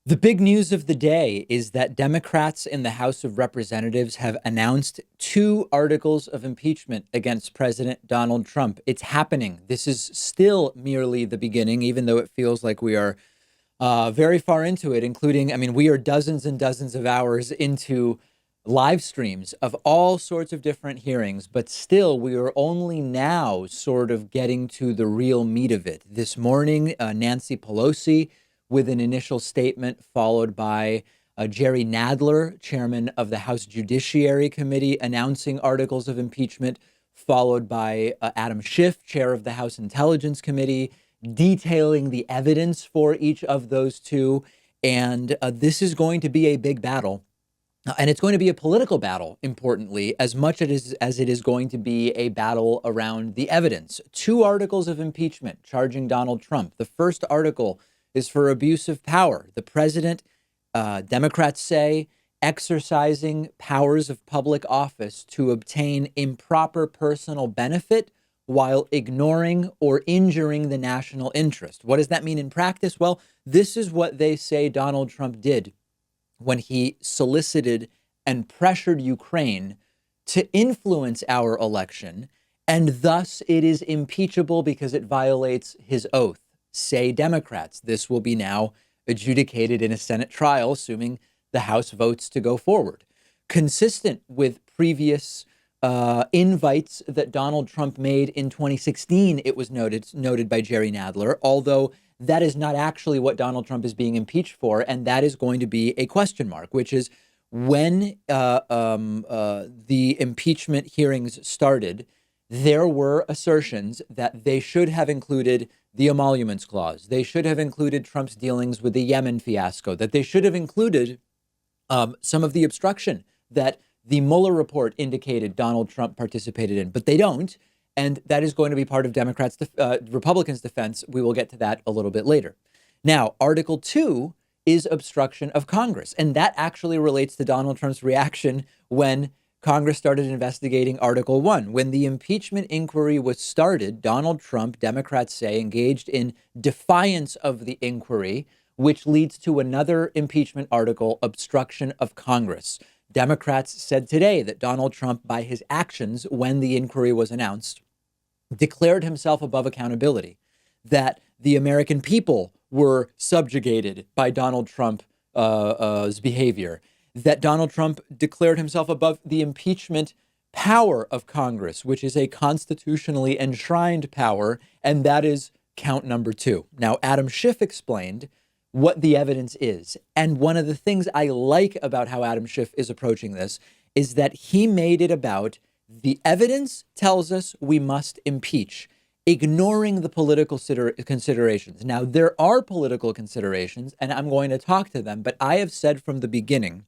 The big news of the day is that Democrats in the House of Representatives have announced two articles of impeachment against President Donald Trump. It's happening. This is still merely the beginning, even though it feels like we are very far into it, including, we are dozens and dozens of hours into live streams of all sorts of different hearings, but still we are only now sort of getting to the real meat of it. This morning, Nancy Pelosi with an initial statement followed by Jerry Nadler, chairman of the House Judiciary Committee, announcing articles of impeachment, followed by Adam Schiff, chair of the House Intelligence Committee, detailing the evidence for each of those two. And this is going to be a big battle. And it's going to be a political battle, importantly, as much as it is going to be a battle around the evidence. Two articles of impeachment charging Donald Trump. The first article is for abuse of power. The president, Democrats say, exercising powers of public office to obtain improper personal benefit while ignoring or injuring the national interest. What does that mean in practice? Well, this is what they say Donald Trump did when he solicited and pressured Ukraine to influence our election, and thus it is impeachable because it violates his oath. Say Democrats. This will be now adjudicated in a Senate trial, assuming the House votes to go forward. Consistent with previous invites that Donald Trump made in 2016, it was noted by Jerry Nadler, although that is not actually what Donald Trump is being impeached for, and that is going to be a question mark, which is when the impeachment hearings started, there were assertions that they should have included the emoluments clause. They should have included Trump's dealings with the Yemen fiasco, that they should have included some of the obstruction that the Mueller report indicated Donald Trump participated in, but they don't. And that is going to be part of Republicans' defense. We will get to that a little bit later. Now, Article 2 is obstruction of Congress. And that actually relates to Donald Trump's reaction when Congress started investigating Article 1. When the impeachment inquiry was started, Donald Trump, Democrats say, engaged in defiance of the inquiry, which leads to another impeachment article, obstruction of Congress. Democrats said today that Donald Trump, by his actions when the inquiry was announced, declared himself above accountability, that the American people were subjugated by Donald Trump's behavior, that Donald Trump declared himself above the impeachment power of Congress, which is a constitutionally enshrined power, and that is count number 2. Now, Adam Schiff explained what the evidence is. And one of the things I like about how Adam Schiff is approaching this is that he made it about the evidence tells us we must impeach, ignoring the political considerations. Now, there are political considerations, and I'm going to talk to them, but I have said from the beginning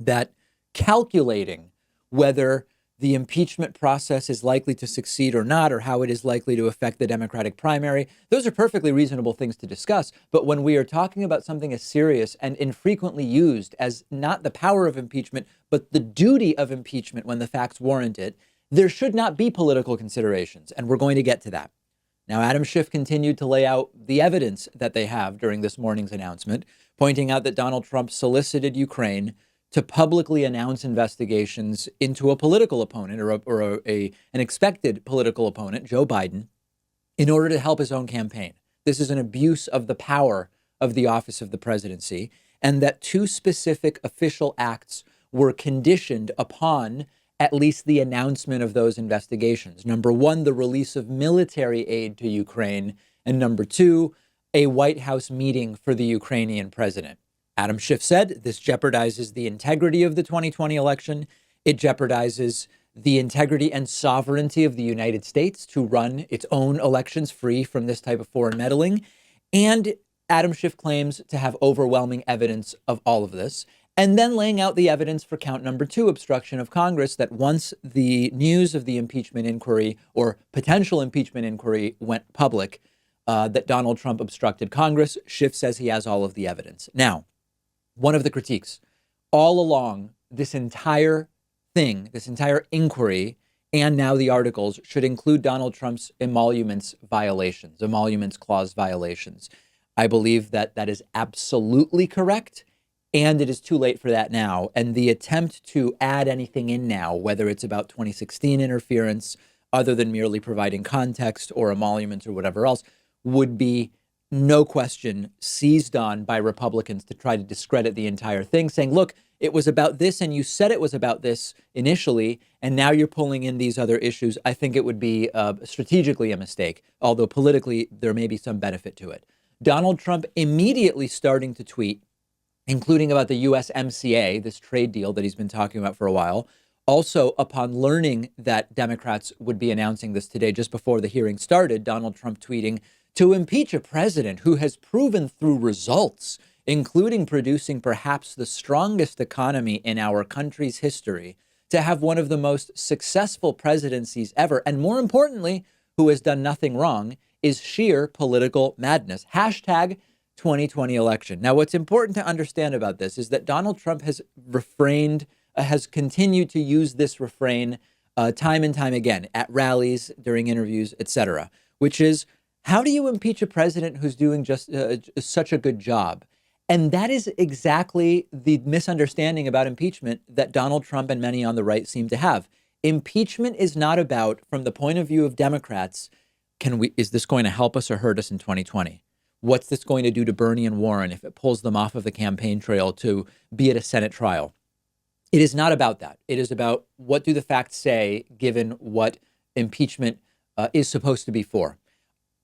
that calculating whether the impeachment process is likely to succeed or not, or how it is likely to affect the Democratic primary, those are perfectly reasonable things to discuss. But when we are talking about something as serious and infrequently used as not the power of impeachment, but the duty of impeachment when the facts warrant it, there should not be political considerations. And we're going to get to that. Now, Adam Schiff continued to lay out the evidence that they have during this morning's announcement, pointing out that Donald Trump solicited Ukraine to publicly announce investigations into a political opponent or an expected political opponent, Joe Biden, in order to help his own campaign. This is an abuse of the power of the office of the presidency, and that two specific official acts were conditioned upon at least the announcement of those investigations. Number one, the release of military aid to Ukraine, and number two, a White House meeting for the Ukrainian president. Adam Schiff said this jeopardizes the integrity of the 2020 election. It jeopardizes the integrity and sovereignty of the United States to run its own elections free from this type of foreign meddling. And Adam Schiff claims to have overwhelming evidence of all of this. And then laying out the evidence for count number 2, obstruction of Congress, that once the news of the impeachment inquiry or potential impeachment inquiry went public, that Donald Trump obstructed Congress. Schiff says he has all of the evidence. Now, one of the critiques all along this entire thing, this entire inquiry, and now the articles should include Donald Trump's emoluments violations, emoluments clause violations. I believe that that is absolutely correct. And it is too late for that now. And the attempt to add anything in now, whether it's about 2016 interference, other than merely providing context or emoluments or whatever else, would be no question seized on by Republicans to try to discredit the entire thing, saying, look, it was about this and you said it was about this initially, and now you're pulling in these other issues. I think it would be strategically a mistake, although politically there may be some benefit to it. Donald Trump immediately starting to tweet, including about the USMCA, this trade deal that he's been talking about for a while. Also, upon learning that Democrats would be announcing this today, just before the hearing started, Donald Trump tweeting, to impeach a president who has proven through results, including producing perhaps the strongest economy in our country's history, to have one of the most successful presidencies ever, and more importantly, who has done nothing wrong, is sheer political madness. Hashtag 2020 election. Now, what's important to understand about this is that Donald Trump has has continued to use this refrain time and time again at rallies, during interviews, etc., which is, how do you impeach a president who's doing just such a good job? And that is exactly the misunderstanding about impeachment that Donald Trump and many on the right seem to have. Impeachment is not about, from the point of view of Democrats, is this going to help us or hurt us in 2020? What's this going to do to Bernie and Warren if it pulls them off of the campaign trail to be at a Senate trial? It is not about that. It is about, what do the facts say, given what impeachment is supposed to be for.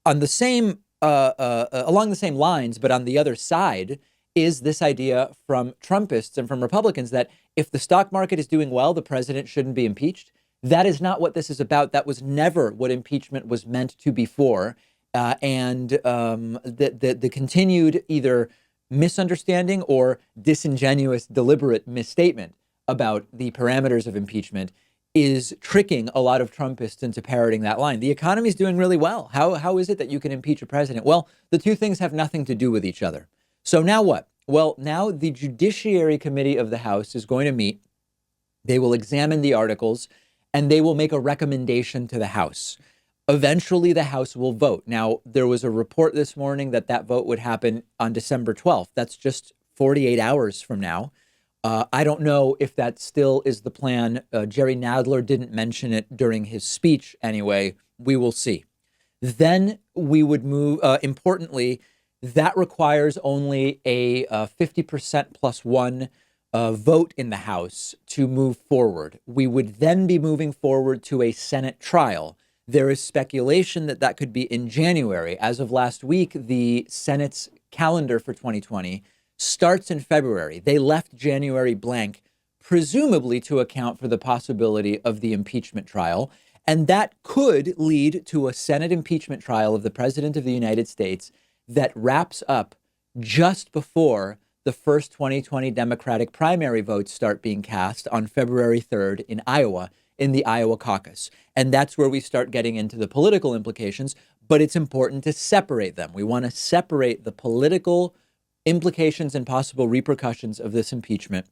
On the same, along the same lines, but on the other side, is this idea from Trumpists and from Republicans that if the stock market is doing well, the president shouldn't be impeached. That is not what this is about. That was never what impeachment was meant to be for. And the continued either misunderstanding or disingenuous, deliberate misstatement about the parameters of impeachment is tricking a lot of Trumpists into parroting that line. The economy is doing really well. How is it that you can impeach a president? Well, the two things have nothing to do with each other. So now what? Well, now the Judiciary Committee of the House is going to meet. They will examine the articles and they will make a recommendation to the House. Eventually, the House will vote. Now, there was a report this morning that that vote would happen on December 12th. That's just 48 hours from now. I don't know if that still is the plan. Jerry Nadler didn't mention it during his speech anyway. We will see. Then we would move, importantly, that requires only a 50% plus one vote in the House to move forward. We would then be moving forward to a Senate trial. There is speculation that that could be in January. As of last week, the Senate's calendar for 2020 starts in February. They left January blank, presumably to account for the possibility of the impeachment trial. And that could lead to a Senate impeachment trial of the President of the United States that wraps up just before the first 2020 Democratic primary votes start being cast on February 3rd in Iowa, in the Iowa caucus. And that's where we start getting into the political implications, but it's important to separate them. We want to separate the political implications and possible repercussions of this impeachment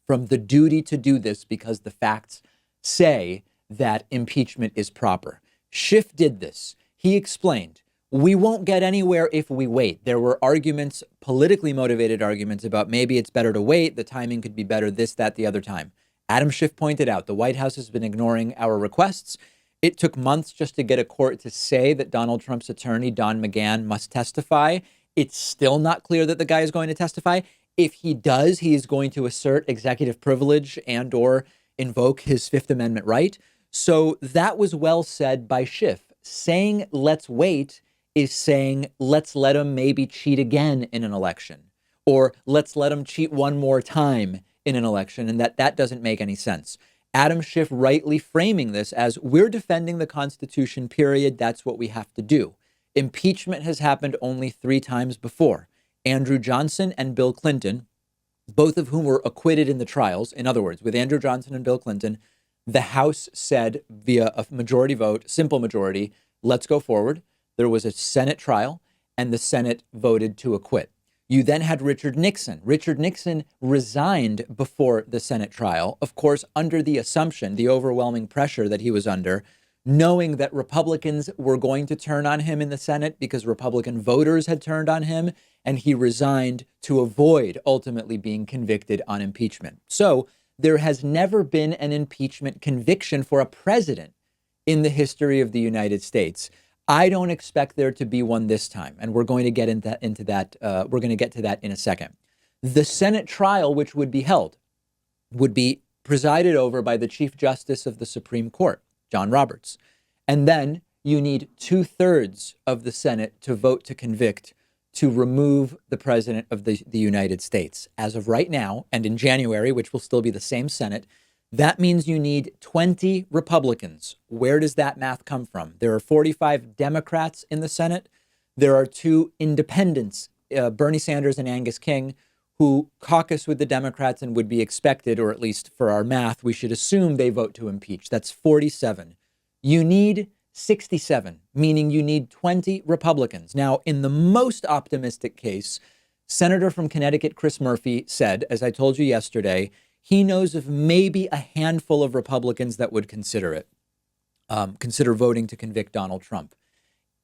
from the duty to do this because the facts say that impeachment is proper. Schiff did this. He explained, we won't get anywhere if we wait. There were arguments, politically motivated arguments about maybe it's better to wait. The timing could be better, this, that, the other time. Adam Schiff pointed out the White House has been ignoring our requests. It took months just to get a court to say that Donald Trump's attorney, Don McGahn, must testify. It's still not clear that the guy is going to testify. If he does, he is going to assert executive privilege and or invoke his Fifth Amendment right. So that was well said by Schiff. Saying let's wait is saying let's let him maybe cheat again in an election, or let's let him cheat one more time in an election, and that doesn't make any sense. Adam Schiff rightly framing this as we're defending the Constitution, period. That's what we have to do. Impeachment has happened only 3 times before. Andrew Johnson and Bill Clinton, both of whom were acquitted in the trials. In other words, with Andrew Johnson and Bill Clinton, the House said via a majority vote, simple majority, let's go forward. There was a Senate trial and the Senate voted to acquit. You then had Richard Nixon. Richard Nixon resigned before the Senate trial, of course, under the assumption, the overwhelming pressure that he was under knowing that Republicans were going to turn on him in the Senate because Republican voters had turned on him, and he resigned to avoid ultimately being convicted on impeachment. So there has never been an impeachment conviction for a president in the history of the United States. I don't expect there to be one this time, and we're going to get into that. We're going to get to that in a second. The Senate trial, which would be held, would be presided over by the Chief Justice of the Supreme Court, John Roberts. And then you need 2/3 of the Senate to vote to convict, to remove the president of the United States. As of right now, and in January, which will still be the same Senate, that means you need 20 Republicans. Where does that math come from? There are 45 Democrats in the Senate. There are 2 independents, Bernie Sanders and Angus King, who caucus with the Democrats and would be expected, or at least for our math, we should assume they vote to impeach. That's 47. You need 67, meaning you need 20 Republicans. Now, in the most optimistic case, Senator from Connecticut, Chris Murphy, said, as I told you yesterday, he knows of maybe a handful of Republicans that would consider it, consider voting to convict Donald Trump.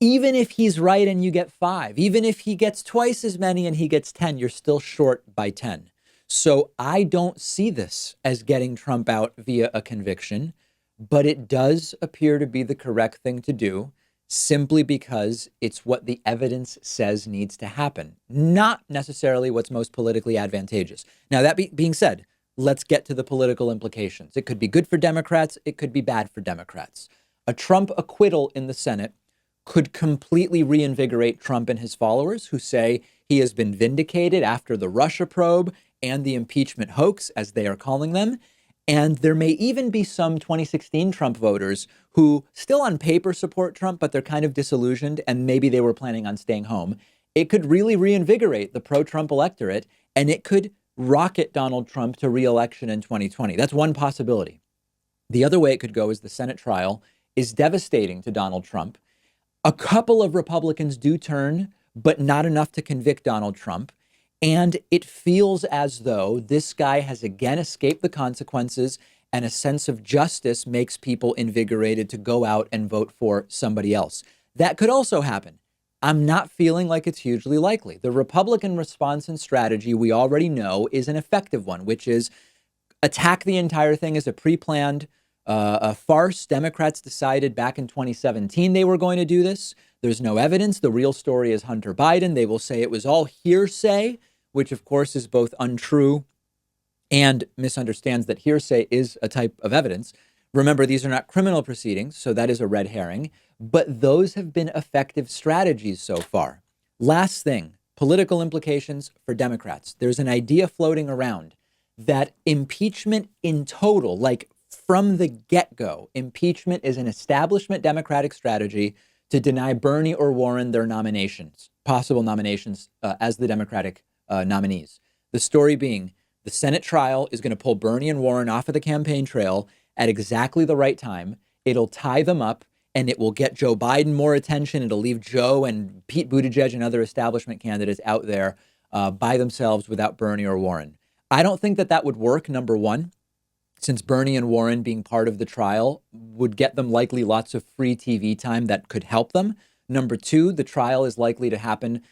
Even if he's right and you get 5, even if he gets twice as many and he gets 10, you're still short by 10. So I don't see this as getting Trump out via a conviction, but it does appear to be the correct thing to do simply because it's what the evidence says needs to happen, not necessarily what's most politically advantageous. Now, that being said, let's get to the political implications. It could be good for Democrats. It could be bad for Democrats. A Trump acquittal in the Senate could completely reinvigorate Trump and his followers who say he has been vindicated after the Russia probe and the impeachment hoax, as they are calling them. And there may even be some 2016 Trump voters who still on paper support Trump, but they're kind of disillusioned and maybe they were planning on staying home. It could really reinvigorate the pro-Trump electorate, and it could rocket Donald Trump to re-election in 2020. That's one possibility. The other way it could go is the Senate trial is devastating to Donald Trump. A couple of Republicans do turn, but not enough to convict Donald Trump. And it feels as though this guy has again escaped the consequences, and a sense of justice makes people invigorated to go out and vote for somebody else. That could also happen. I'm not feeling like it's hugely likely. The Republican response and strategy we already know is an effective one, which is attack the entire thing as a pre-planned a farce. Democrats decided back in 2017 they were going to do this. There's no evidence. The real story is Hunter Biden. They will say it was all hearsay, which of course is both untrue and misunderstands that hearsay is a type of evidence. Remember, these are not criminal proceedings, so that is a red herring, but those have been effective strategies so far. Last thing, political implications for Democrats. There's an idea floating around that impeachment in total, like from the get-go, impeachment is an establishment Democratic strategy to deny Bernie or Warren their nominations, possible nominations as the Democratic nominees. The story being the Senate trial is going to pull Bernie and Warren off of the campaign trail at exactly the right time. It'll tie them up, and it will get Joe Biden more attention. It'll leave Joe and Pete Buttigieg and other establishment candidates out there by themselves without Bernie or Warren. I don't think that would work, number one, since Bernie and Warren being part of the trial would get them likely lots of free TV time that could help them. Number two, the trial is likely to happen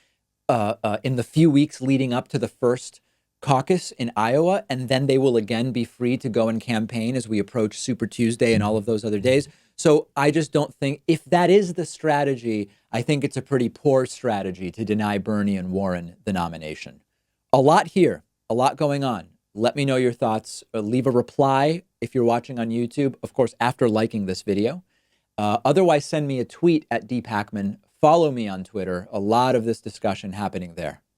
in the few weeks leading up to the first caucus in Iowa, and then they will again be free to go and campaign as we approach Super Tuesday and all of those other days. So I just don't think, if that is the strategy, I think it's a pretty poor strategy to deny Bernie and Warren the nomination. A lot here, a lot going on. Let me know your thoughts. Leave a reply if you're watching on YouTube, of course, after liking this video. Otherwise, send me a tweet at @Pakman. Follow me on Twitter. A lot of this discussion happening there.